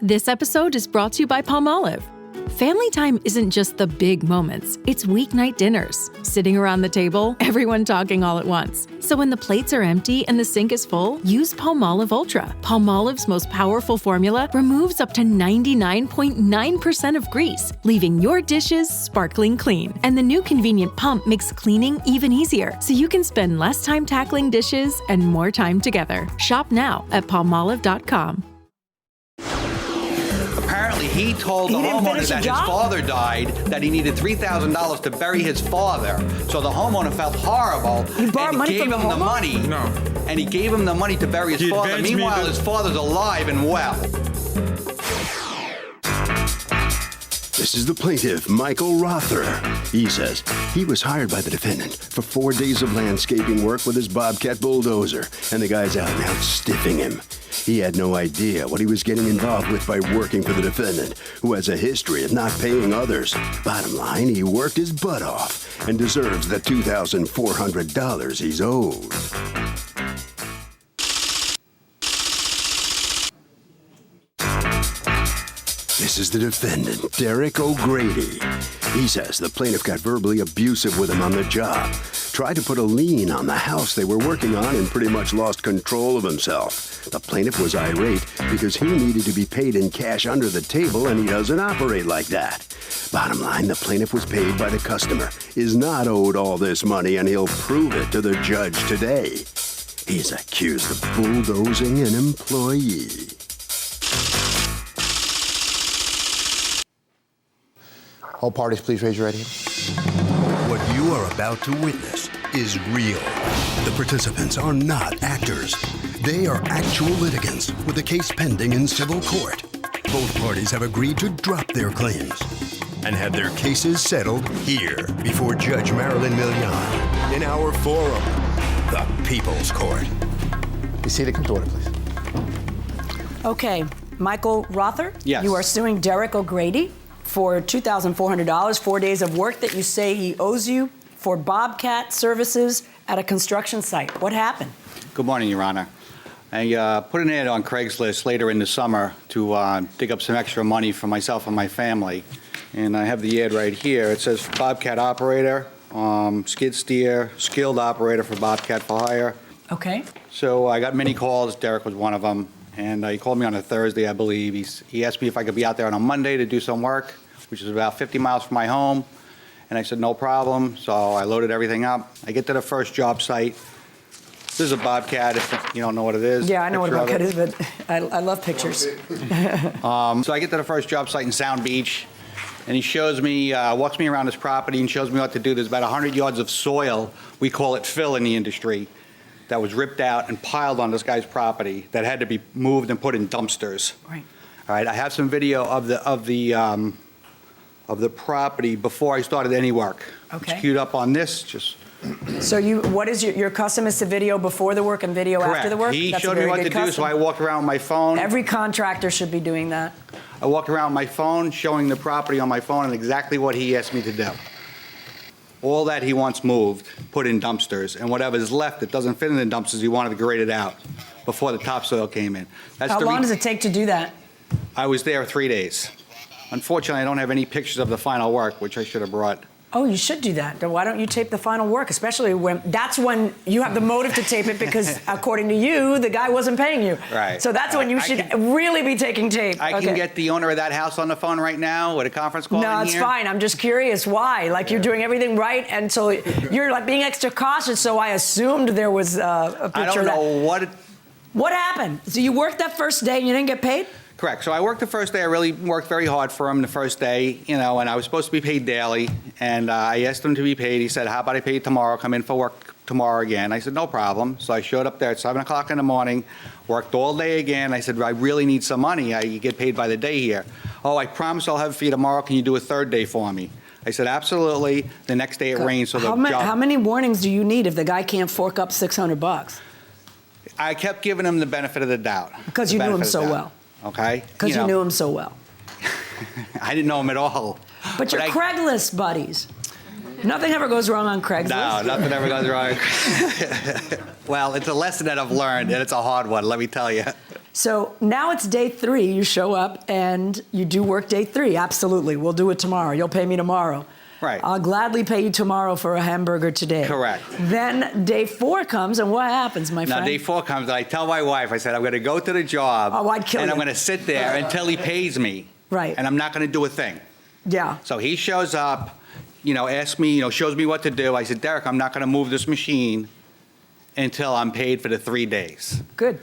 This episode is brought to you by Palmolive. Family time isn't just the big moments, it's weeknight dinners. Sitting around the table, everyone talking all at once. So when the plates are empty and the sink is full, use Palmolive Ultra. Palmolive's most powerful formula removes up to 99.9% of grease, leaving your dishes sparkling clean. And the new convenient pump makes cleaning even easier, so you can spend less time tackling dishes and more time together. Shop now at palmolive.com. Apparently, he told the homeowner that his father died, that he needed $3,000 to bury his father. So the homeowner felt horrible. You borrowed money from the homeowner? No. And he gave him the money to bury his father. Meanwhile, his father's alive and well. This is the plaintiff, Michael Rother. He says he was hired by the defendant for 4 days of landscaping work with his Bobcat bulldozer, and the guy's out and out stiffing him. He had no idea what he was getting involved with by working for the defendant, who has a history of not paying others. Bottom line, he worked his butt off and deserves the $2,400 he's owed. This is the defendant, Derek O'Grady. He says the plaintiff got verbally abusive with him on the job, tried to put a lien on the house they were working on, and pretty much lost control of himself. The plaintiff was irate because he needed to be paid in cash under the table, and he doesn't operate like that. Bottom line, the plaintiff was paid by the customer, is not owed all this money, and he'll prove it to the judge today. He's accused of bulldozing an employee. All parties, please raise your right hand. What you are about to witness is real. The participants are not actors. They are actual litigants with a case pending in civil court. Both parties have agreed to drop their claims and have their cases settled here before Judge Marilyn Milian in our forum, the People's Court. Be seated. Come to order, please. Okay, Michael Rother? Yes. You are suing Derek O'Grady for $2,400, 4 days of work that you say he owes you for Bobcat services at a construction site. What happened? Good morning, Your Honor. I put an ad on Craigslist later in the summer to dig up some extra money for myself and my family. And I have the ad right here. It says Bobcat operator, skid steer, skilled operator for Bobcat for hire. Okay. So I got many calls. Derek was one of them. And he called me on a Thursday, I believe. He asked me if I could be out there on a Monday to do some work, which is about 50 miles from my home. And I said, no problem. So I loaded everything up. I get to the first job site. This is a Bobcat, if you don't know what it is. Yeah, I know what a Bobcat is, but I love pictures. So I get to the first job site in Sound Beach, and he shows me, walks me around his property and shows me what to do. There's about 100 yards of soil, we call it fill in the industry, that was ripped out and piled on this guy's property that had to be moved and put in dumpsters. Right. All right, I have some video of the property before I started any work. Okay. It's queued up on this, just. So what is your custom is the video before the work and video Correct. after the work? He That's showed me what to do, so I walked around with my phone. Every contractor should be doing that. I walked around with my phone, showing the property on my phone and exactly what he asked me to do. All that he wants moved, put in dumpsters, and whatever's left that doesn't fit in the dumpsters, he wanted to grade it out before the topsoil came in. That's How long does it take to do that? I was there 3 days. Unfortunately, I don't have any pictures of the final work, which I should have brought. Oh, you should do that. Why don't you tape the final work, especially when that's when you have the motive to tape it because, according to you, the guy wasn't paying you. Right. So that's when you should really be taking tape. I can get the owner of that house on the phone right now with a conference call. No, it's fine. I'm just curious why. Like you're doing everything right, and so you're like being extra cautious. So I assumed there was a picture. I don't know what happened. So you worked that first day and you didn't get paid? Correct. So I worked the first day. I really worked very hard for him the first day, and I was supposed to be paid daily. And I asked him to be paid. He said, how about I pay you tomorrow? Come in for work tomorrow again. I said, no problem. So I showed up there at 7 o'clock in the morning, worked all day again. I said, I really need some money. You get paid by the day here. Oh, I promise I'll have it for you tomorrow. Can you do a third day for me? I said, absolutely. The next day it rained, so how many warnings do you need if the guy can't fork up $600? I kept giving him the benefit of the doubt. Because you knew him so well. Okay? Because you knew him so well. I didn't know him at all. But you're Craigslist buddies. Nothing ever goes wrong on Craigslist. No, nothing ever goes wrong. Well, it's a lesson that I've learned, and it's a hard one, let me tell you. So now it's day 3. You show up and you do work day 3. Absolutely. We'll do it tomorrow. You'll pay me tomorrow. Right. I'll gladly pay you tomorrow for a hamburger today. Correct. Then day 4 comes, and what happens, my friend? Now, day 4 comes, and I tell my wife, I said, I'm going to go to the job. Oh, I'd kill and you. I'm going to sit there until he pays me. Right. And I'm not going to do a thing. Yeah. So he shows up, asks me, shows me what to do. I said, Derek, I'm not going to move this machine until I'm paid for the 3 days. Good.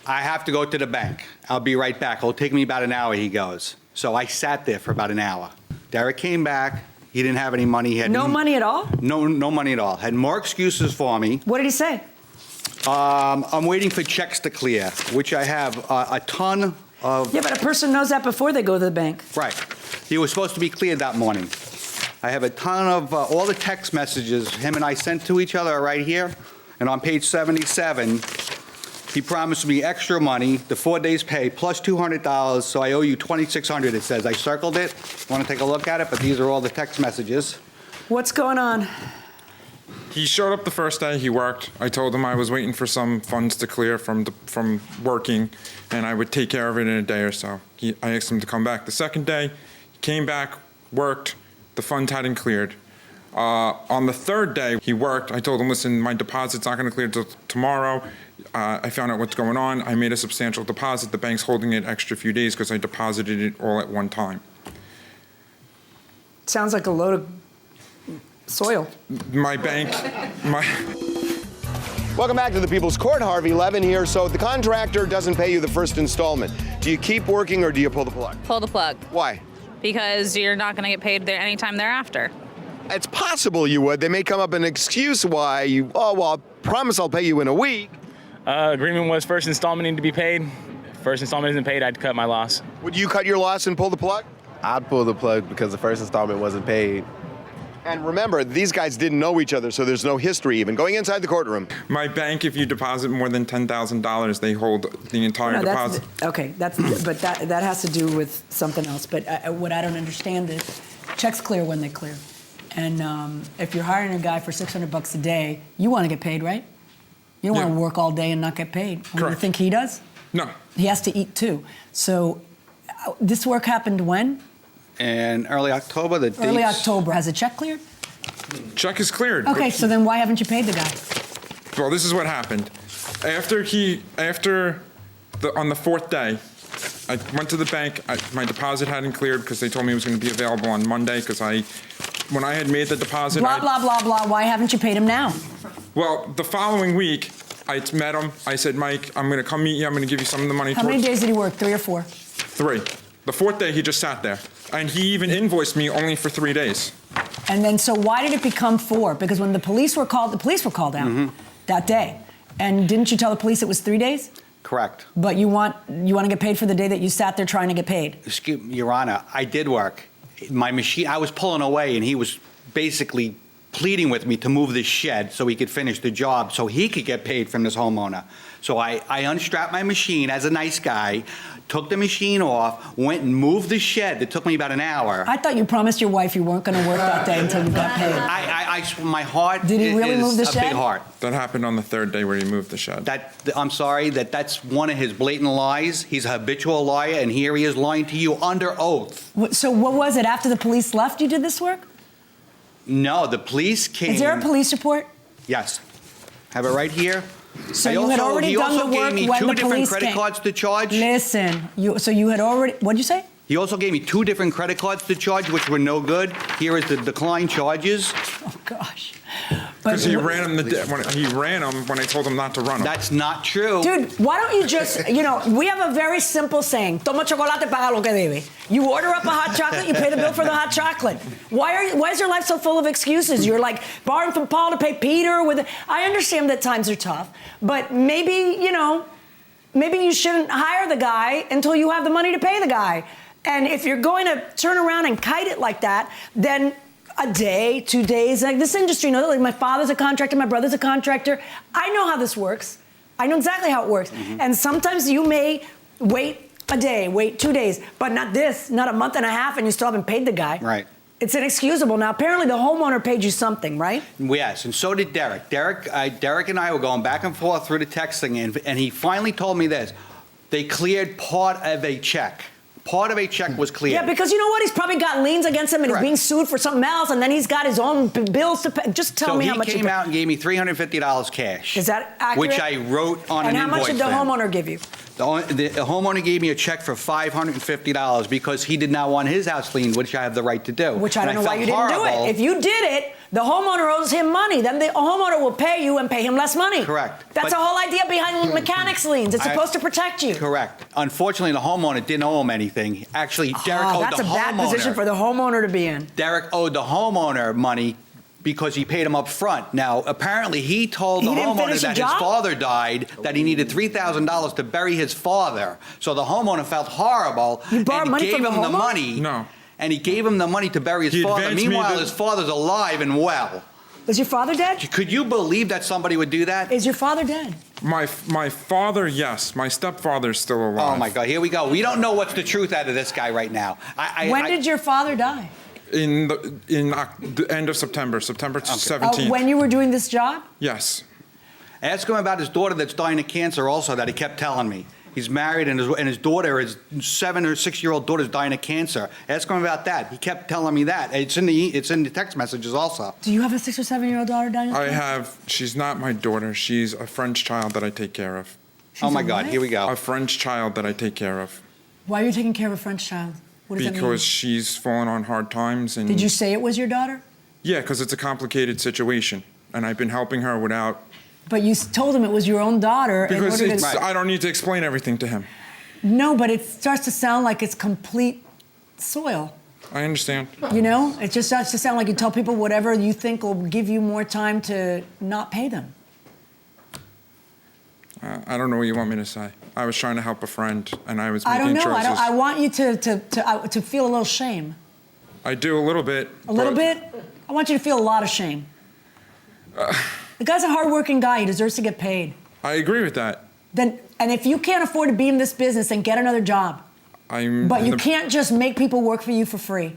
I have to go to the bank. I'll be right back. It'll take me about an hour, he goes. So I sat there for about an hour. Derek came back. He didn't have any money. He had No money at all? No money at all. Had more excuses for me. What did he say? I'm waiting for checks to clear, which I have a ton of. Yeah, but a person knows that before they go to the bank. Right. He was supposed to be cleared that morning. I have a ton of all the text messages him and I sent to each other are right here. And on page 77, he promised me extra money, the 4 days pay, plus $200, so I owe you $2,600, it says. I circled it. Want to take a look at it? But these are all the text messages. What's going on? He showed up the first day, he worked. I told him I was waiting for some funds to clear from working, and I would take care of it in a day or so. I asked him to come back. The second day, he came back, worked, the funds hadn't cleared. On the third day, he worked. I told him, listen, my deposit's not going to clear until tomorrow. I found out what's going on. I made a substantial deposit. The bank's holding it extra few days because I deposited it all at one time. Sounds like a load of soil. Welcome back to the People's Court. Harvey Levin here. So the contractor doesn't pay you the first installment. Do you keep working or do you pull the plug? Pull the plug. Why? Because you're not going to get paid there anytime thereafter. It's possible you would. They may come up with an excuse why you, I promise I'll pay you in a week. Agreement was first installment needed to be paid. First installment isn't paid, I'd cut my loss. Would you cut your loss and pull the plug? I'd pull the plug because the first installment wasn't paid. And remember, these guys didn't know each other, so there's no history even. Going inside the courtroom. My bank, if you deposit more than $10,000, they hold the entire deposit. Okay, but that has to do with something else. But what I don't understand is checks clear when they clear. And if you're hiring a guy for $600 a day, you want to get paid, right? You don't want to work all day and not get paid. Correct. You think he does? No. He has to eat too. So this work happened when? In early October, Early October. Has a check cleared? Check is cleared. Okay, so then why haven't you paid the guy? Well, this is what happened. On the fourth day, I went to the bank. My deposit hadn't cleared because they told me it was going to be available on Monday because when I had made the deposit. Blah, blah, blah, blah. Why haven't you paid him now? Well, the following week, I met him. I said, Mike, I'm going to come meet you. I'm going to give you some of the money. How many days did he work? 3 or 4? 3. The fourth day, he just sat there. And he even invoiced me only for 3 days. And then, so why did it become 4? Because when the police were called out that day. And didn't you tell the police it was 3 days? Correct. But you want to get paid for the day that you sat there trying to get paid? Excuse me, Your Honor, I did work. My machine, I was pulling away, and he was basically pleading with me to move this shed so he could finish the job so he could get paid from this homeowner. So I unstrapped my machine as a nice guy, took the machine off, went and moved the shed. It took me about an hour. I thought you promised your wife you weren't going to work that day until you got paid. My heart Did he really is move the a shed? big heart. That happened on the third day where he moved the shed. I'm sorry, that's one of his blatant lies. He's a habitual liar, and here he is lying to you under oath. So what was it? After the police left, you did this work? No, the police came. Is there a police report? Yes. Have it right here. So you had already done the work when the police came. He also gave me 2 different credit cards to charge. Listen, so you had already, what'd you say? He also gave me 2 different credit cards to charge, which were no good. Here is the declined charges. Oh, gosh. Because he ran them when I told him not to run them. That's not true. Dude, why don't you just, we have a very simple saying, toma chocolate, paga lo que debe. You order up a hot chocolate, you pay the bill for the hot chocolate. Why is your life so full of excuses? You're like borrowing from Paul to pay Peter. I understand that times are tough, but maybe you shouldn't hire the guy until you have the money to pay the guy. And if you're going to turn around and kite it like that, then a day, 2 days, like this industry knows, like my father's a contractor, my brother's a contractor. I know how this works. I know exactly how it works. Mm-hmm. And sometimes you may wait a day, wait 2 days, but not a month and a half, and you still haven't paid the guy. Right. It's inexcusable. Now, apparently the homeowner paid you something, right? Yes, and so did Derek. Derek and I were going back and forth through the texting, and he finally told me this. They cleared part of a check. Part of a check was cleared. Yeah, because you know what? He's probably got liens against him and Correct. he's being sued for something else, and then he's got his own bills to pay. Just tell me how much he came out and gave me $350 cash. Is that accurate? Which I wrote on an invoice. And how much did the for him. homeowner give you? The homeowner gave me a check for $550 because he did not want his house cleaned, which I have the right to do. Which I don't And know why you felt didn't do horrible. it. If you did it, the homeowner owes him money. Then the homeowner will pay you and pay him less money. Correct. That's But- the whole idea behind mechanics liens. It's supposed to protect you. Correct. Unfortunately, the homeowner didn't owe him anything. Actually, Derek owed That's the a homeowner. bad position for the homeowner to be in. Derek owed the homeowner money because he paid him up front. Now, apparently, he told the He didn't homeowner finish the that his job? father died, that he needed $3,000 to bury his father. So the homeowner felt horrible. You borrowed and money gave from the him the homeowner? money. No. And he gave him the money to bury his He father. advanced me Meanwhile, the- his father's alive and well. Is your father dead? Could you believe that somebody would do that? Is your father dead? My father, yes. My stepfather's still alive. Oh my God! Here we go. We don't know what's the truth out of this guy right now. When did your father die? In the end of September 17th. When you were doing this job? Yes. Ask him about his daughter that's dying of cancer also that he kept telling me. He's married and his daughter, his 7 or 6-year-old daughter's dying of cancer. Ask him about that. He kept telling me that. It's in the text messages also. Do you have a 6 or 7-year-old daughter dying? She's not my daughter. She's a French child that I take care of. Oh my God, here we go. A French child that I take care of. Why are you taking care of a French child? What does that mean? Because she's fallen on hard times. And Did you say it was your daughter? Yeah, because it's a complicated situation. And I've been helping her without... But you told him it was your own daughter. Because in order to... I don't need to explain everything to him. No, but it starts to sound like it's complete soil. I understand. You know? It just starts to sound like you tell people whatever you think will give you more time to not pay them. I don't know what you want me to say. I was trying to help a friend, and I was making I don't know. choices. I want you to feel a little shame. I do a little bit. A little bit? I want you to feel a lot of shame. The guy's a hardworking guy. He deserves to get paid. I agree with that. And if you can't afford to be in this business, then get another job. But you can't just make people work for you for free.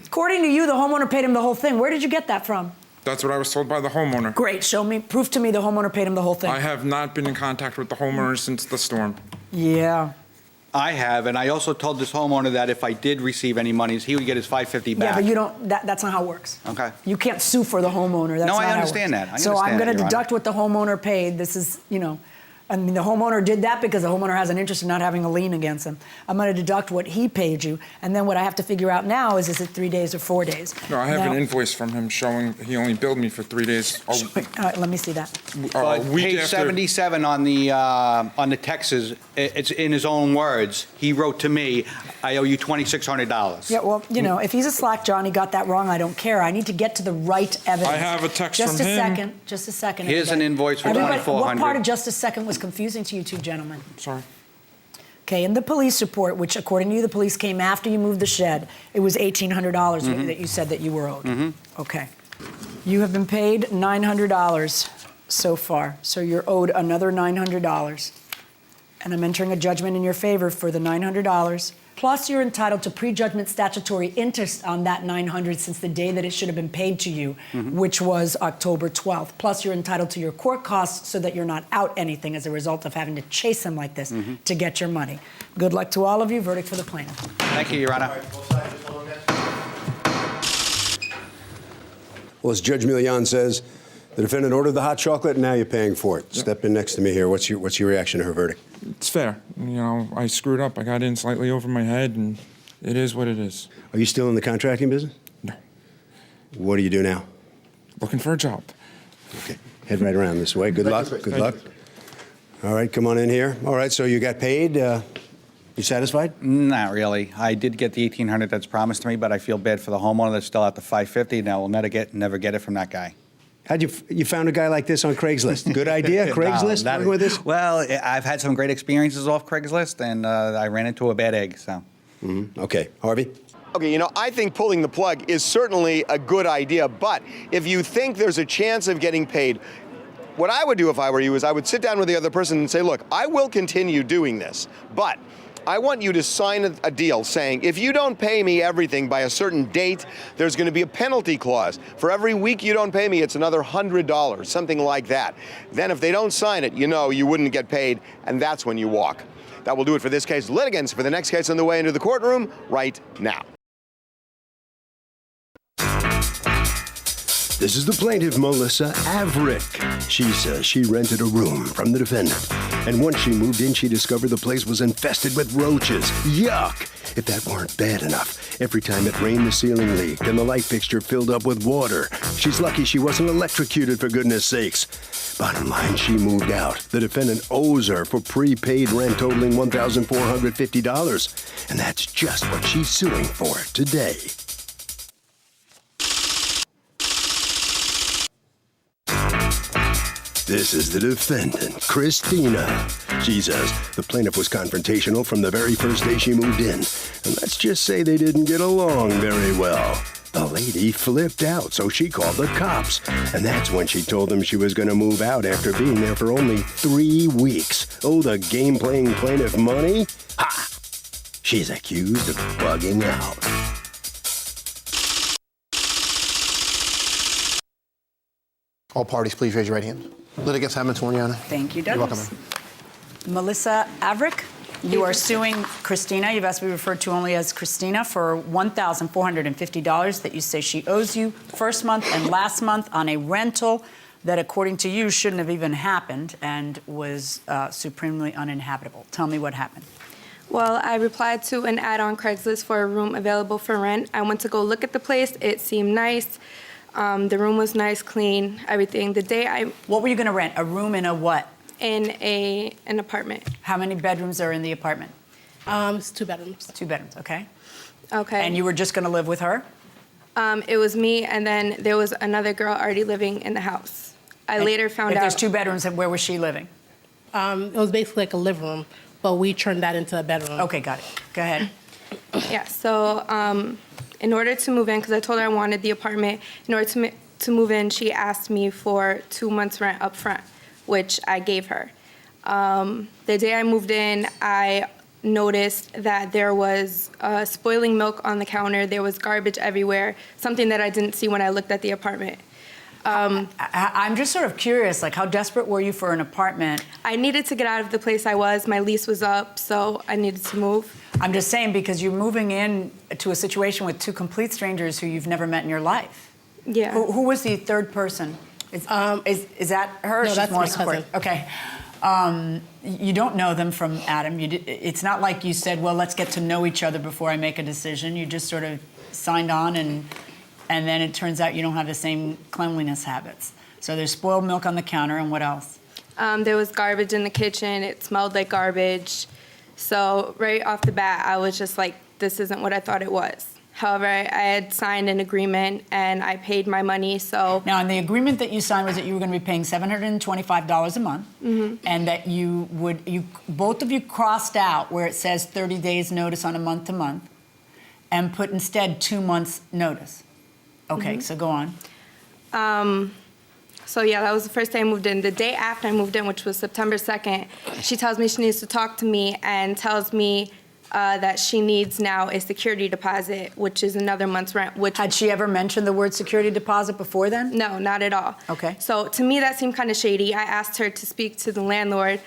According to you, the homeowner paid him the whole thing. Where did you get that from? That's what I was told by the homeowner. Great. Show me. Proof to me the homeowner paid him the whole thing. I have not been in contact with the homeowner since the storm. Yeah. I have, and I also told this homeowner that if I did receive any monies, he would get his $550 back. Yeah, but you don't. That's not how it works. Okay. You can't sue for the homeowner. That's No, not I how it understand works. that. I So I'm understand going that, to Your deduct what the homeowner paid. This is, I mean, the homeowner did that because the homeowner has an interest in not having a lien against him. I'm going to deduct what he paid you, and then what I have to figure out now is it 3 days or 4 days? No, I have an invoice from him showing he only billed me for 3 days. All right, let me see that. A week Page after. 77 on the texts, it's in his own words. He wrote to me, "I owe you $2,600." Yeah, well, if he's a slack John, he got that wrong. I don't care. I need to get to the right evidence. I have a text just from him. Just a second. Here's an everybody. invoice for Everybody, $2,400. What part of just a second was confusing to you two gentlemen? Sorry. Okay, in the police report, which according to you, the police came after you moved the shed, it was $1,800 that you said that you were owed. Okay. You have been paid $900 so far, so you're owed another $900. And I'm entering a judgment in your favor for the $900. Plus, you're entitled to prejudgment statutory interest on that $900 since the day that it should have been paid to you, which was October 12th. Plus, you're entitled to your court costs so that you're not out anything as a result of having to chase him like this to get your money. Good luck to all of you. Verdict for the plaintiff. Thank you, Your Honor. Well, as Judge Milian says, the defendant ordered the hot chocolate, and now you're paying for it. Yep. Step in next to me here. What's your reaction to her verdict? It's fair. I screwed up. I got in slightly over my head, and it is what it is. Are you still in the contracting business? No. What do you do now? Looking for a job. Okay. Head right around this way. Good luck. Good luck. All right, come on in here. All right, so you got paid. You satisfied? Not really. I did get the $1,800 that's promised to me, but I feel bad for the homeowner that's still at the $550. Now we'll never get it from that guy. How'd you found a guy like this on Craigslist? Good idea, Craigslist, working with this? Well, I've had some great experiences off Craigslist, and I ran into a bad egg, so. Okay. Harvey? Okay, I think pulling the plug is certainly a good idea, but if you think there's a chance of getting paid, what I would do if I were you is I would sit down with the other person and say, look, I will continue doing this, but I want you to sign a deal saying, if you don't pay me everything by a certain date, there's going to be a penalty clause. For every week you don't pay me, it's another $100, something like that. Then if they don't sign it, you know you wouldn't get paid, and that's when you walk. That will do it for this case. Litigants for the next case on the way into the courtroom right now. This is the plaintiff, Melissa Averick. She says she rented a room from the defendant, and once she moved in, she discovered the place was infested with roaches. Yuck! If that weren't bad enough, every time it rained, the ceiling leaked and the light fixture filled up with water. She's lucky she wasn't electrocuted, for goodness sakes. Bottom line, she moved out. The defendant owes her for prepaid rent totaling $1,450, and that's just what she's suing for today. This is the defendant, Christina. She says the plaintiff was confrontational from the very first day she moved in. And let's just say they didn't get along very well. The lady flipped out, so she called the cops. And that's when she told them she was going to move out after being there for only 3 weeks. Oh, the game-playing plaintiff money? Ha! She's accused of bugging out. All parties, please raise your right hand. Litigants have been sworn, Your Honor. Thank you, You're Douglas. welcome. Melissa Averick, you are suing Christina. You've asked to be referred to only as Christina for $1,450 that you say she owes you first month and last month on a rental that, according to you, shouldn't have even happened and was supremely uninhabitable. Tell me what happened. Well, I replied to an ad on Craigslist for a room available for rent. I went to go look at the place. It seemed nice. The room was nice, clean, everything. The day What were you going to rent? A room in a what? In an apartment. How many bedrooms are in the apartment? It's 2 bedrooms. 2 bedrooms, okay. Okay. And you were just going to live with her? It was me, and then there was another girl already living in the house. I later found out. If there's 2 bedrooms, where was she living? It was basically like a living room, but we turned that into a bedroom. Okay, got it. Go ahead. Yeah, so in order to move in, because I told her I wanted the apartment, in order to move in, she asked me for 2 months' rent up front, which I gave her. The day I moved in, I noticed that there was spoiling milk on the counter. There was garbage everywhere, something that I didn't see when I looked at the apartment. I'm just sort of curious, like, how desperate were you for an apartment? I needed to get out of the place I was. My lease was up, so I needed to move. I'm just saying, because you're moving in to a situation with 2 complete strangers who you've never met in your life. Yeah. Who was the third person? Is that her? No, She's that's more my support. cousin. Okay. You don't know them from Adam. It's not like you said, well, let's get to know each other before I make a decision. You just sort of signed on, and then it turns out you don't have the same cleanliness habits. So there's spoiled milk on the counter, and what else? There was garbage in the kitchen. It smelled like garbage. So right off the bat, I was just like, this isn't what I thought it was. However, I had signed an agreement, and I paid my money, so... Now, and the agreement that you signed was that you were going to be paying $725 a month, and that both of you crossed out where it says 30 days notice on a month-to-month, and put instead 2 months notice. Okay, so go on. So yeah, that was the first day I moved in. The day after I moved in, which was September 2nd, she tells me she needs to talk to me and tells me that she needs now a security deposit, which is another month's rent. Had she ever mentioned the word security deposit before then? No, not at all. Okay. So to me, that seemed kind of shady. I asked her to speak to the landlord.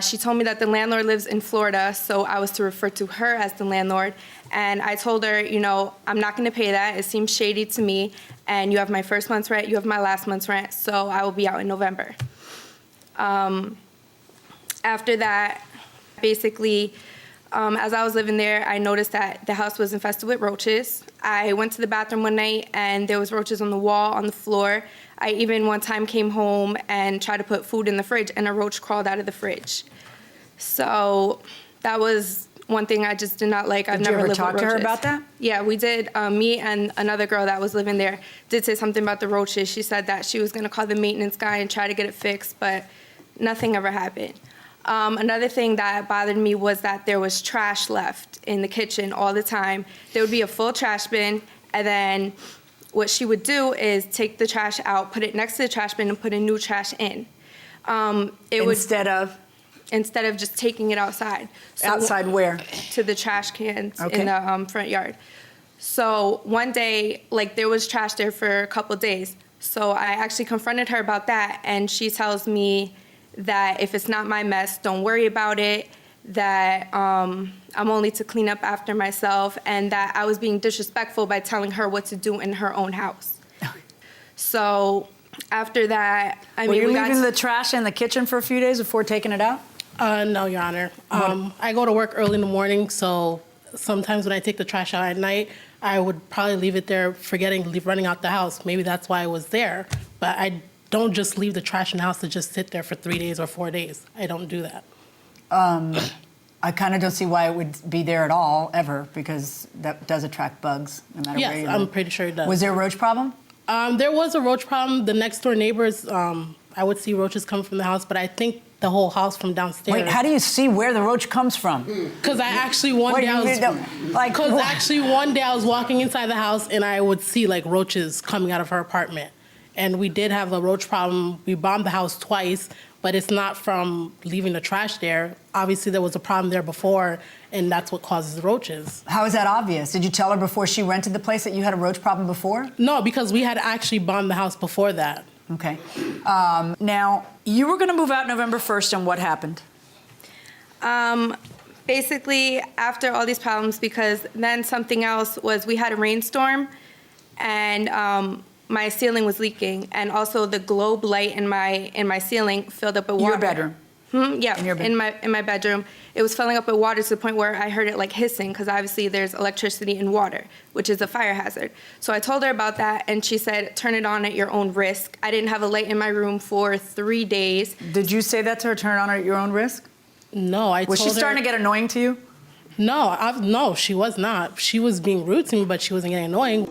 She told me that the landlord lives in Florida, so I was to refer to her as the landlord. And I told her, you know, I'm not going to pay that. It seems shady to me. And you have my first month's rent, you have my last month's rent, so I will be out in November. After that, basically, as I was living there, I noticed that the house was infested with roaches. I went to the bathroom one night, and there was roaches on the wall, on the floor. I even one time came home and tried to put food in the fridge, and a roach crawled out of the fridge. So that was one thing I just did not like. I've never lived with roaches. Did you ever talk to her about that? Yeah, we did. Me and another girl that was living there did say something about the roaches. She said that she was going to call the maintenance guy and try to get it fixed, but nothing ever happened. Another thing that bothered me was that there was trash left in the kitchen all the time. There would be a full trash bin, and then what she would do is take the trash out, put it next to the trash bin, and put a new trash in. Instead of? instead of just taking it outside. So Outside where? To the trash cans Okay. in the front yard. So one day, like, there was trash there for a couple days. So I actually confronted her about that, and she tells me that if it's not my mess, don't worry about it, that I'm only to clean up after myself, and that I was being disrespectful by telling her what to do in her own house. So after that, Were you leaving the trash in the kitchen for a few days before taking it out? No, Your Honor. I go to work early in the morning, so sometimes when I take the trash out at night, I would probably leave it there, running out the house. Maybe that's why it was there. But I don't just leave the trash in the house to just sit there for 3 days or 4 days. I don't do that. I kind of don't see why it would be there at all, ever, because that does attract bugs, no matter where you Yes, live. I'm pretty sure it does. Was there a roach problem? There was a roach problem. The next door neighbors, I would see roaches coming from the house, but I think the whole house from downstairs. Wait, how do you see where the roach comes from? Because I actually one day I was walking inside the house and I would see like roaches coming out of her apartment. And we did have a roach problem. We bombed the house twice, but it's not from leaving the trash there. Obviously, there was a problem there before, and that's what causes the roaches. How is that obvious? Did you tell her before she rented the place that you had a roach problem before? No, because we had actually bombed the house before that. Okay. Now, you were going to move out November 1st, and what happened? Basically, after all these problems, because then something else was, we had a rainstorm, and my ceiling was leaking, and also the globe light in my ceiling filled up with water. Your bedroom? Yeah, in my bedroom. It was filling up with water to the point where I heard it like hissing, because obviously there's electricity in water, which is a fire hazard. So I told her about that, and she said, turn it on at your own risk. I didn't have a light in my room for 3 days. Did you say that to her, turn it on at your own risk? No, I told her. Was she starting to get annoying to you? No, she was not. She was being rude to me, but she wasn't getting annoying.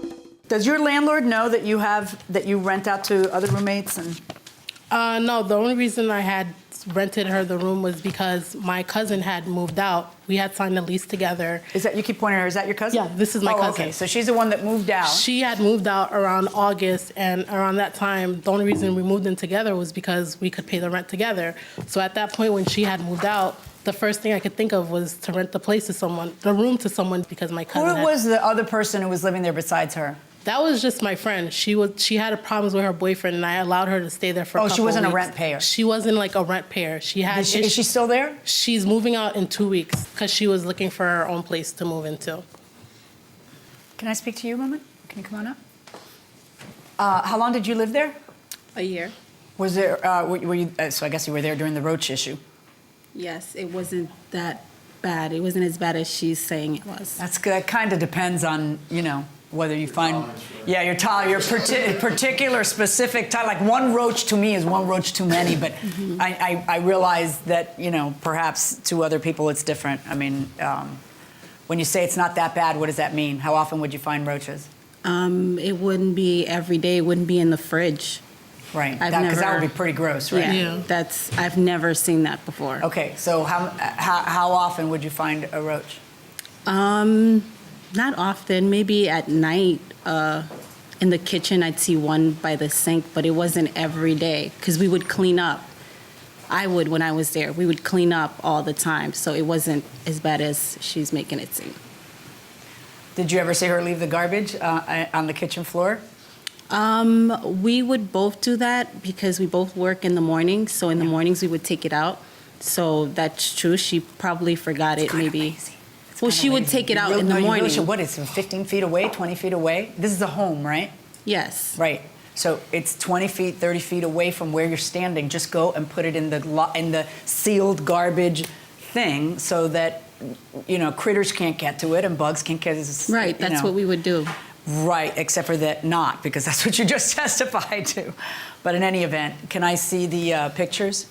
Does your landlord know that you rent out to other roommates? And no, the only reason I had rented her the room was because my cousin had moved out. We had signed a lease together. You keep pointing at her, is that your cousin? Yeah, this is my cousin. Okay, so she's the one that moved out. She had moved out around August, and around that time, the only reason we moved in together was because we could pay the rent together. So at that point when she had moved out, the first thing I could think of was to rent the room to someone because my cousin Who was the other person who was living there besides her? That was just my friend. She had problems with her boyfriend, and I allowed her to stay there for a couple of weeks. Oh, she wasn't a rent payer? She wasn't like a rent payer. Is she still there? She's moving out in 2 weeks because she was looking for her own place to move into. Can I speak to you a moment? Can you come on up? How long did you live there? A year. Was there, were you, so I guess you were there during the roach issue? Yes, it wasn't that bad. It wasn't as bad as she's saying it was. That kind of depends on, whether you find, your particular specific time. Like one roach to me is one roach too many, but I realize that, perhaps to other people it's different. I mean, when you say it's not that bad, what does that mean? How often would you find roaches? It wouldn't be every day. It wouldn't be in the fridge. Right, because that would be pretty gross, right? Yeah, I've never seen that before. Okay, so how often would you find a roach? Not often. Maybe at night in the kitchen, I'd see one by the sink, but it wasn't every day because we would clean up. I would when I was there. We would clean up all the time, so it wasn't as bad as she's making it seem. Did you ever see her leave the garbage on the kitchen floor? We would both do that because we both work in the morning. So in the mornings we would take it out. So that's true. She probably forgot it maybe. Well, she would take it out in the morning. What is it, 15 feet away, 20 feet away? This is a home, right? Yes. Right. So it's 20 feet, 30 feet away from where you're standing. Just go and put it in the sealed garbage thing so that, critters can't get to it and bugs can't get it. Right, that's what we would do. Right, except for that not, because that's what you just testified to. But in any event, can I see the pictures?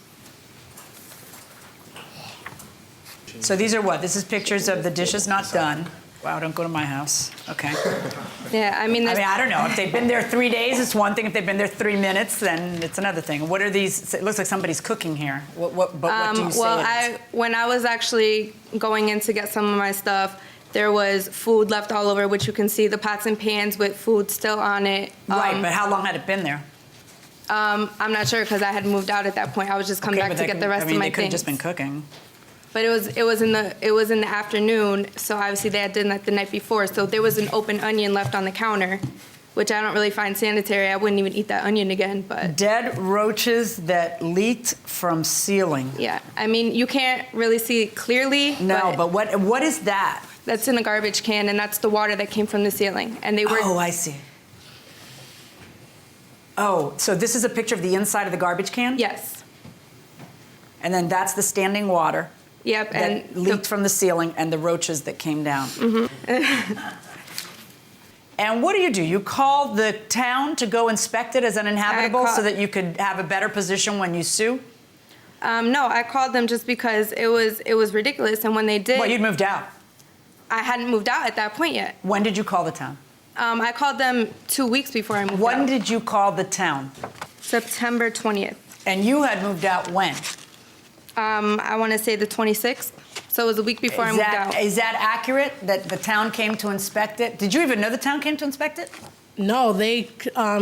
So these are what? This is pictures of the dishes not done. Wow, don't go to my house. Okay. Yeah, I mean, I don't know. If they've been there 3 days, it's one thing. If they've been there 3 minutes, then it's another thing. What are these? It looks like somebody's cooking here. What do you say? Well, when I was actually going in to get some of my stuff, there was food left all over, which you can see the pots and pans with food still on it. Right, but how long had it been there? I'm not sure because I had moved out at that point. I was just coming back to get the rest of my they could have things. just been cooking. But it was in the afternoon, so obviously they had done that the night before. So there was an open onion left on the counter, which I don't really find sanitary. I wouldn't even eat that onion again. But dead roaches that leaked from ceiling. Yeah, I mean you can't really see it clearly. No, but what is that? That's in a garbage can, and that's the water that came from the ceiling. And they were. Oh, I see. Oh, so this is a picture of the inside of the garbage can? Yes. And then that's the standing water. Yep, that and leaked from the ceiling and the roaches that came down. Mm-hmm. And what do? You call the town to go inspect it as uninhabitable so that you could have a better position when you sue? No, I called them just because it was ridiculous, and when they did. Well, you'd moved out. I hadn't moved out at that point yet. When did you call the town? I called them 2 weeks before I moved out. When did you call the town? September 20th. And you had moved out when? I want to say the 26th. So it was a week before I moved out. Is that accurate, that the town came to inspect it? Did you even know the town came to inspect it? No,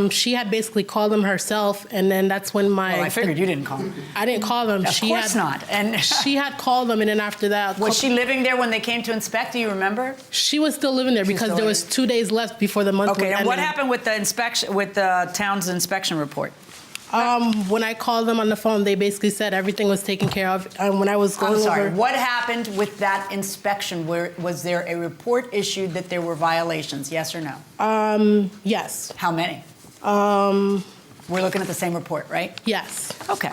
she had basically called them herself, and then that's when Well, I figured you didn't call them. I didn't call them. Of course not. And she had called them, and then after that. Was she living there when they came to inspect? Do you remember? She was still living there because there was 2 days left before the month. Okay, and what happened with the inspection, with the town's inspection report? When I called them on the phone, they basically said everything was taken care of. When I was going I'm sorry, over, what happened with that inspection? Was there a report issued that there were violations, yes or no? Yes. How many? We're looking at the same report, right? Yes. Okay.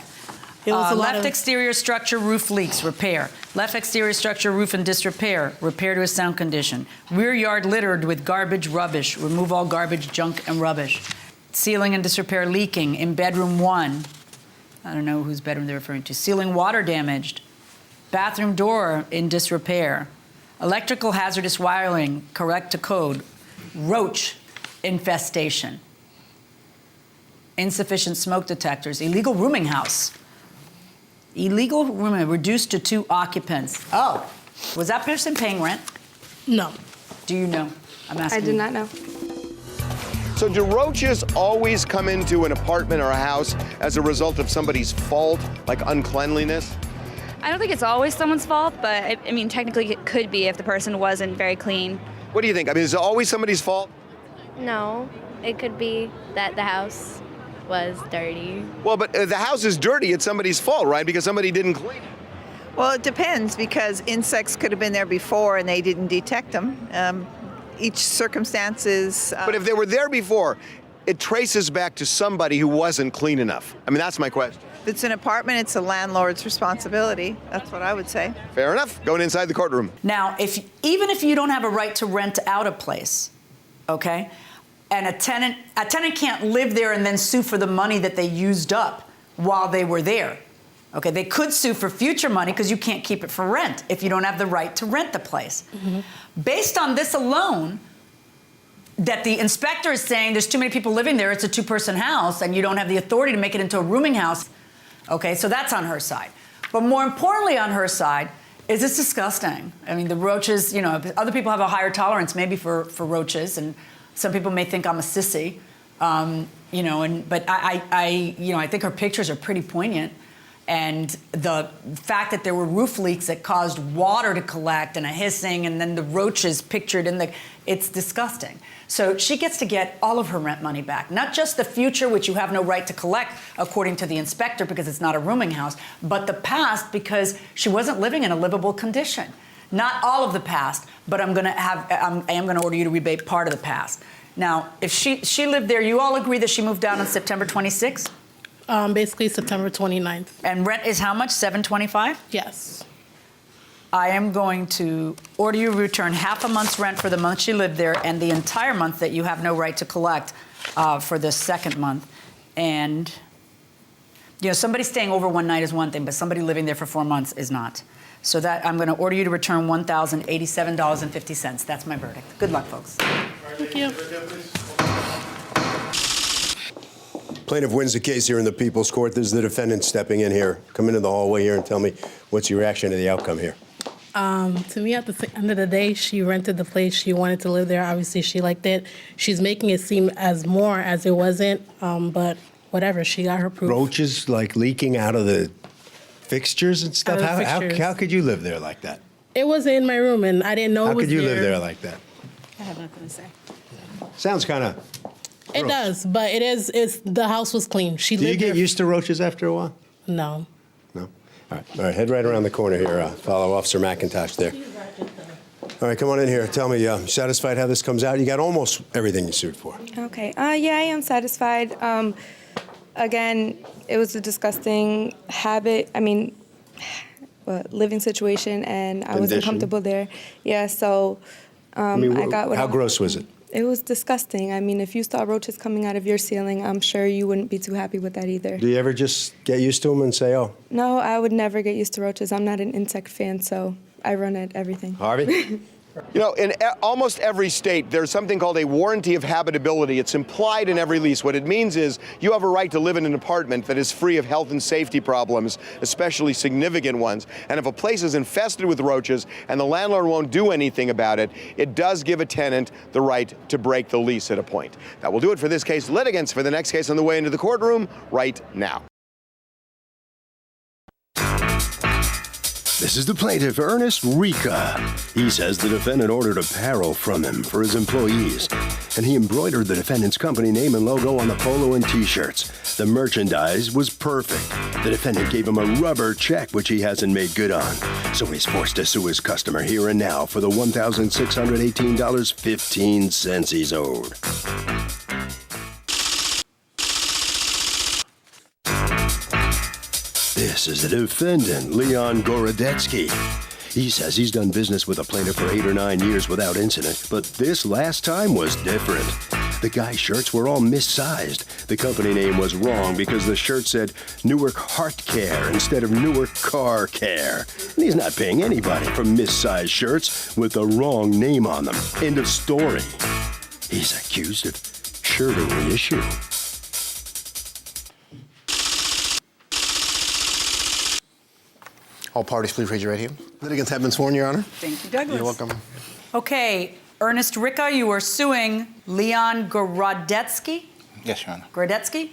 It was a lot left of- exterior structure roof leaks, repair. Left exterior structure roof in disrepair, repair to a sound condition. Rear yard littered with garbage, rubbish. Remove all garbage, junk, and rubbish. Ceiling in disrepair, leaking in bedroom 1. I don't know whose bedroom they're referring to. Ceiling water damaged. Bathroom door in disrepair. Electrical hazardous wiring, correct to code. Roach infestation. Insufficient smoke detectors. Illegal rooming house. Illegal rooming reduced to 2 occupants. Oh, was that person paying rent? No. Do you know? I'm asking. I did not know. So do roaches always come into an apartment or a house as a result of somebody's fault, like uncleanliness? I don't think it's always someone's fault, but I mean, technically it could be if the person wasn't very clean. What do you think? I mean, is it always somebody's fault? No, it could be that the house was dirty. Well, but the house is dirty, it's somebody's fault, right? Because somebody didn't clean it. Well, it depends because insects could have been there before and they didn't detect them. Each circumstance is... But if they were there before, it traces back to somebody who wasn't clean enough. I mean, that's my question. If it's an apartment, it's a landlord's responsibility. That's what I would say. Fair enough. Going inside the courtroom. Now, even if you don't have a right to rent out a place, okay, and a tenant can't live there and then sue for the money that they used up while they were there. Okay, they could sue for future money because you can't keep it for rent if you don't have the right to rent the place. Mm-hmm. Based on this alone, that the inspector is saying there's too many people living there, it's a 2-person house, and you don't have the authority to make it into a rooming house. Okay, so that's on her side. But more importantly on her side is it's disgusting. I mean, the roaches, you know, other people have a higher tolerance maybe for roaches, and some people may think I'm a sissy, you know, but I think her pictures are pretty poignant. And the fact that there were roof leaks that caused water to collect and a hissing, and then the roaches pictured it's disgusting. So she gets to get all of her rent money back, not just the future, which you have no right to collect according to the inspector because it's not a rooming house, but the past because she wasn't living in a livable condition. Not all of the past, but I am going to order you to rebate part of the past. Now, if she lived there, you all agree that she moved out on September 26th? Basically September 29th. And rent is how much, $725? Yes. I am going to order you to return half a month's rent for the month she lived there and the entire month that you have no right to collect for the second month. And, you know, somebody staying over one night is one thing, but somebody living there for 4 months is not. So that I'm going to order you to return $1,087.50. That's my verdict. Good luck, folks. Thank you. Plaintiff wins the case here in the People's Court. This is the defendant stepping in here. Come into the hallway here and tell me what's your reaction to the outcome here. To me, at the end of the day, she rented the place. She wanted to live there. Obviously, she liked it. She's making it seem as more as it wasn't. But whatever. She got her proof. Roaches like leaking out of the fixtures and stuff? Out of the fixtures. How could you live there like that? It was in my room, and I didn't know How it was could you there. live there like that? I have nothing to say. Sounds kind of. It does, but it's the house was clean. She Do you lived get there. used to roaches after a while? No. No. All right, head right around the corner here. Follow Officer McIntosh there. All right, come on in here. Tell me, satisfied how this comes out? You got almost everything you sued for. Okay. Yeah, I am satisfied. Again, it was a disgusting living situation, and I wasn't Condition. comfortable there. Yeah, so I got what how gross was it? It was disgusting. I mean, if you saw roaches coming out of your ceiling, I'm sure you wouldn't be too happy with that either. Do you ever just get used to them and say, oh? No, I would never get used to roaches. I'm not an insect fan, so I run at everything. Harvey? You know, in almost every state, there's something called a warranty of habitability. It's implied in every lease. What it means is you have a right to live in an apartment that is free of health and safety problems, especially significant ones. And if a place is infested with roaches and the landlord won't do anything about it, it does give a tenant the right to break the lease at a point. That will do it for this case. Litigants for the next case on the way into the courtroom right now. This is the plaintiff, Ernest Rica. He says the defendant ordered apparel from him for his employees, and he embroidered the defendant's company name and logo on the polo and T-shirts. The merchandise was perfect. The defendant gave him a rubber check, which he hasn't made good on, so he's forced to sue his customer here and now for the $1,618.15 he's owed. This is the defendant, Leon Gorodetsky. He says he's done business with a plaintiff for 8 or 9 years without incident, but this last time was different. The guy's shirts were all missized. The company name was wrong because the shirt said Newark Heart Care instead of Newark Car Care. And he's not paying anybody for missized shirts with the wrong name on them. End of story. He's accused of shirting the issue. All parties, please raise your right hand. Litigants have been sworn, Your Honor. Thank you, Douglas. You're welcome. Okay, Ernest Rica, you are suing Leon Gorodetsky. Yes, Your Honor. Gorodetsky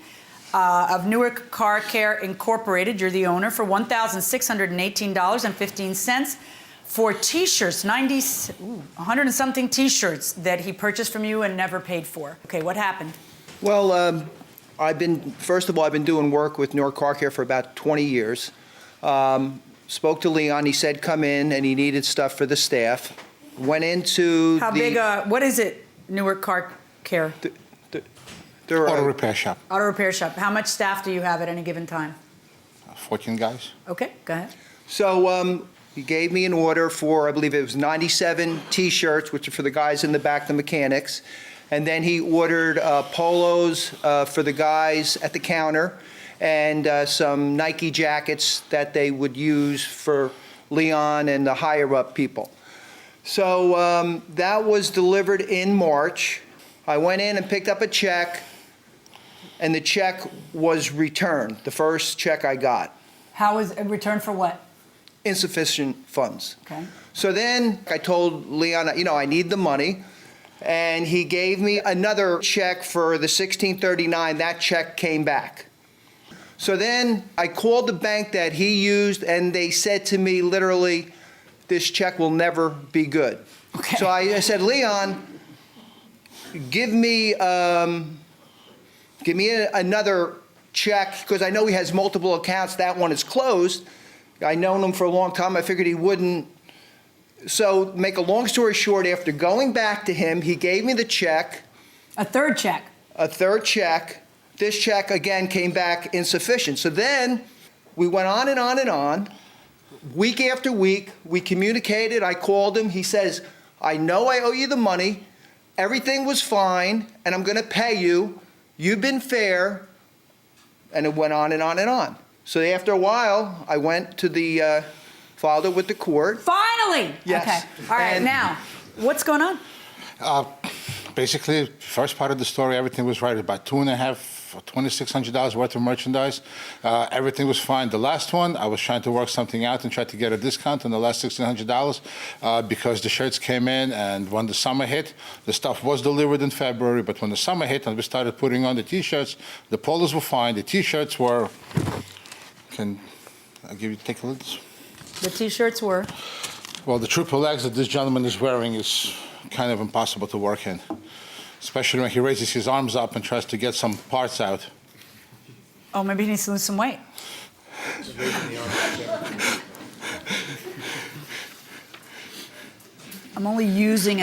of Newark Car Care Incorporated. You're the owner for $1,618.15 for T-shirts, 100 and something T-shirts that he purchased from you and never paid for. Okay, what happened? Well, first of all, I've been doing work with Newark Car Care for about 20 years. Spoke to Leon, he said come in, and he needed stuff for the staff. Went into How big, what is it, Newark Car Care? They're Auto repair shop. Auto repair shop. How much staff do you have at any given time? 14 guys. Okay, go ahead. So he gave me an order for, I believe it was 97 T-shirts, which are for the guys in the back, the mechanics. And then he ordered polos for the guys at the counter, and some Nike jackets that they would use for Leon and the higher-up people. So that was delivered in March. I went in and picked up a check, and the check was returned, the first check I got. How was it returned for what? Insufficient funds. Okay. So then I told Leon, I need the money, and he gave me another check for the $1,639. That check came back. So then I called the bank that he used, and they said to me literally, this check will never be good. Okay. So I said, Leon, give me another check, because I know he has multiple accounts. That one is closed. I've known him for a long time. I figured he wouldn't. So make a long story short, after going back to him, he gave me the check. A third check. A third check. This check, again, came back insufficient. So then we went on and on and on. Week after week, we communicated. I called him. He says, I know I owe you the money. Everything was fine, and I'm going to pay you. You've been fair. And it went on and on and on. So after a while, I went to filed it with the court. Finally! Yes. Okay. All right, now, what's going on? Basically, first part of the story, everything was right. About 2.5 for $2,600 worth of merchandise. Everything was fine. The last one, I was trying to work something out and try to get a discount on the last $1,600 because the shirts came in, and when the summer hit, the stuff was delivered in February, but when the summer hit and we started putting on the T-shirts, the polos were fine. The T-shirts were, take a look. The T-shirts were? Well, the triple X that this gentleman is wearing is kind of impossible to work in, especially when he raises his arms up and tries to get some parts out. Oh, maybe he needs to lose some weight. I'm only using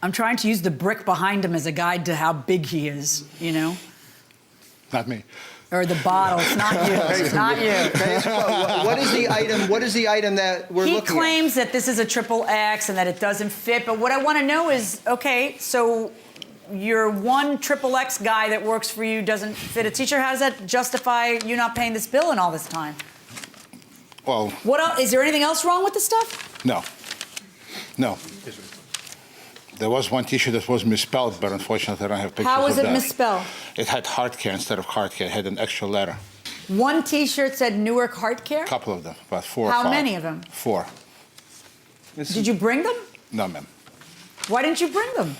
I'm trying to use the brick behind him as a guide to how big he is, you know? Not me. Or the bottle. It's not you. It's not you. What is the item? What is the item that we're looking at? He claims that this is a triple X and that it doesn't fit. But what I want to know is, okay, so your one triple X guy that works for you doesn't fit a T-shirt. How does that justify you not paying this bill in all this time? Well, what else? Is there anything else wrong with the stuff? No. No. There was one T-shirt that was misspelled, but unfortunately I don't have pictures of that. How was it misspelled? It had heart care instead of heart care. It had an extra letter. One T-shirt said Newark Heart Care? A couple of them, about 4 or How 5. many of them? 4. Did you bring them? No, ma'am. Why didn't you bring them?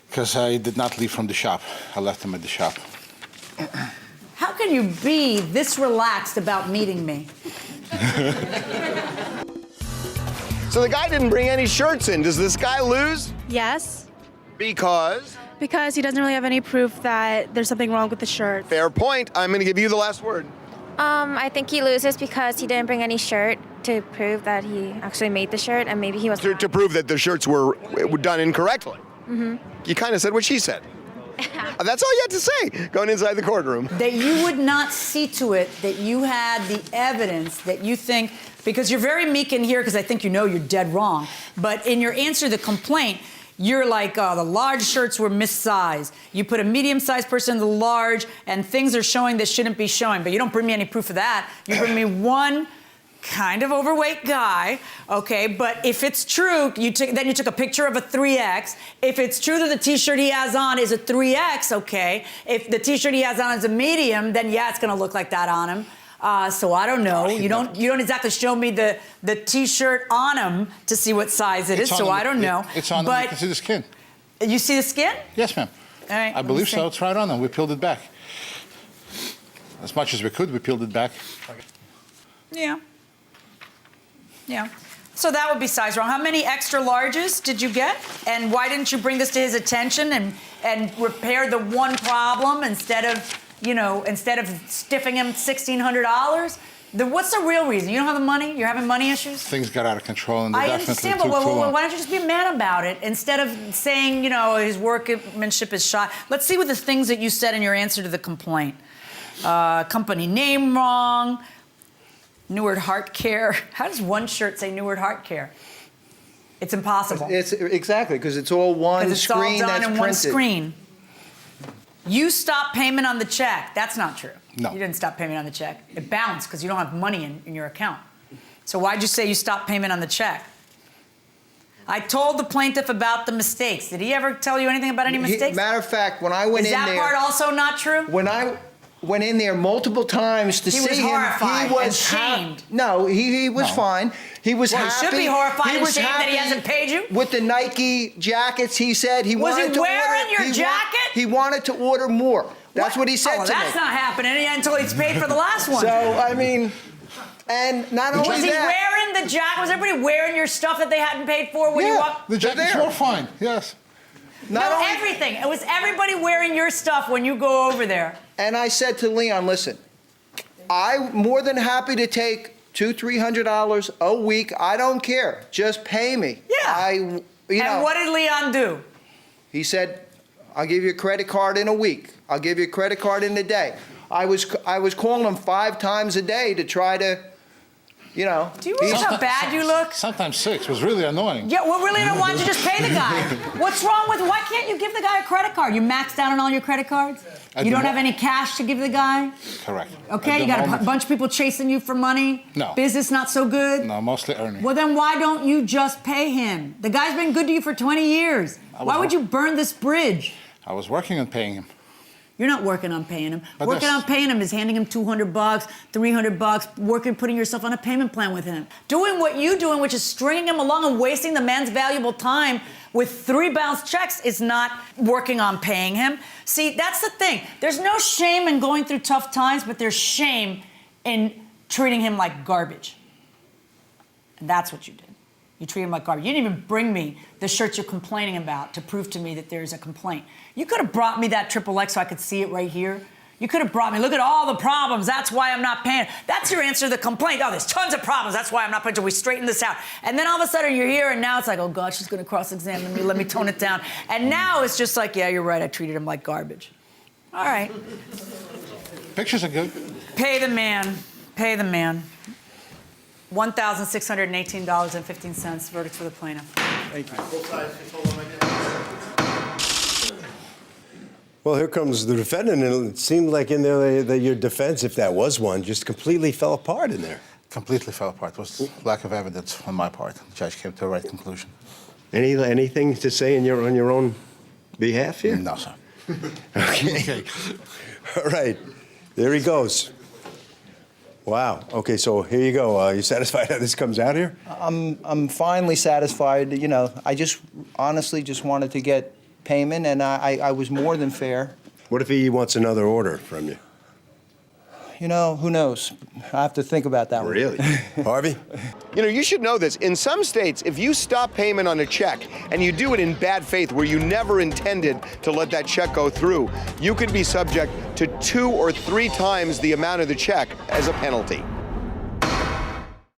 Because I did not leave from the shop. I left them at the shop. How can you be this relaxed about meeting me? So the guy didn't bring any shirts in. Does this guy lose? Yes. Because? Because he doesn't really have any proof that there's something wrong with the shirt. Fair point. I'm going to give you the last word. I think he loses because he didn't bring any shirt to prove that he actually made the shirt, and maybe he was To prove that the shirts were done incorrectly. Mm-hmm. You kind of said what she said. That's all you had to say going inside the courtroom. That you would not see to it that you had the evidence that you think, because you're very meek in here because I think you know you're dead wrong, but in your answer to the complaint, you're like, the large shirts were missized. You put a medium-sized person in the large, and things are showing that shouldn't be showing, but you don't bring me any proof of that. You bring me one kind of overweight guy, okay, but if it's true, then you took a picture of a 3X. If it's true that the T-shirt he has on is a 3X, okay, if the T-shirt he has on is a medium, then yeah, it's gonna look like that on him. So I don't know. You don't exactly show me the T-shirt on him to see what size it is, so I don't know. It's on him. You can see the skin. You see the skin? Yes, ma'am. All right. I believe so. It's right on him. We peeled it back. As much as we could, we peeled it back. Yeah. Yeah. So that would be size wrong. How many extra larges did you get? And why didn't you bring this to his attention and repair the one problem instead of stiffing him $1,600? What's the real reason? You don't have the money? You're having money issues? Things got out of control, and they I definitely understand, took but too long. why don't you just be a man about it instead of saying, his workmanship is shot? Let's see what the things that you said in your answer to the complaint. Company name wrong. Newark Heart Care. How does one shirt say Newark Heart Care? It's impossible. It's exactly because it's all one screen it's all done that's in printed. one screen. You stopped payment on the check. That's not true. No. You didn't stop payment on the check. It bounced because you don't have money in your account. So why'd you say you stopped payment on the check? I told the plaintiff about the mistakes. Did he ever tell you anything about any mistakes? Matter of fact, when I went in there... Is that part also not true? When I went in there multiple times to see him... He was horrified and shamed. No, he was fine. He was Well, happy. he should be horrified and shamed that he happy hasn't paid you? With the Nike jackets, he said he Was wanted he to wearing order... your jacket? He wanted to order more. That's what he said to me. That's not happening until he's paid for the last one. So, I mean... And not only was he that... wearing the jacket? Was everybody wearing your stuff that they hadn't paid for when you walked? The jackets were fine, yes. Everything. It was everybody wearing your stuff when you go over there. And I said to Leon, listen, I'm more than happy to take $200-300 a week. I don't care. Just pay me. Yeah. And what did Leon do? He said, I'll give you a credit card in a week. I'll give you a credit card in a day. I was calling him 5 times a day to try to, Do you realize how bad you look? Sometimes 6 was really annoying. Yeah, well, really, why don't you just pay the guy? What's wrong with, why can't you give the guy a credit card? You maxed out on all your credit cards? You don't have any cash to give the guy? Correct. Okay, you got a bunch of people chasing you for money? No. Business not so good? No, mostly earning. Well, then why don't you just pay him? The guy's been good to you for 20 years. Why would you burn this bridge? I was working on paying him. You're not working on paying him. But Working that's- on paying him is handing him $200, $300, putting yourself on a payment plan with him. Doing what you're doing, which is stringing him along and wasting the man's valuable time with 3 bounced checks, is not working on paying him. See, that's the thing. There's no shame in going through tough times, but there's shame in treating him like garbage. And that's what you did. You treat him like garbage. You didn't even bring me the shirts you're complaining about to prove to me that there's a complaint. You could have brought me that XXX so I could see it right here. You could have brought me, look at all the problems, that's why I'm not paying. That's your answer to the complaint. Oh, there's tons of problems, that's why I'm not paying until we straighten this out. And then all of a sudden you're here and now it's like, oh God, she's gonna cross-examine me, let me tone it down. And now it's just like, yeah, you're right, I treated him like garbage. All right. Pictures are good. Pay the man, pay the man. $1,618.15, verdict for the plaintiff. Thank you. Well, here comes the defendant, and it seemed like in there that your defense, if that was one, just completely fell apart in there. Completely fell apart. It was lack of evidence on my part. The judge came to the right conclusion. Anything to say on your own behalf here? No, sir. Okay. All right. There he goes. Wow. Okay, so here you go. You satisfied how this comes out here? I'm finally satisfied. You know, I just honestly just wanted to get payment, and I was more than fair. What if he wants another order from you? You know, who knows? I have to think about that one. Really? Harvey? You know, you should know this. In some states, if you stop payment on a check and you do it in bad faith where you never intended to let that check go through, you could be subject to 2 or 3 times the amount of the check as a penalty.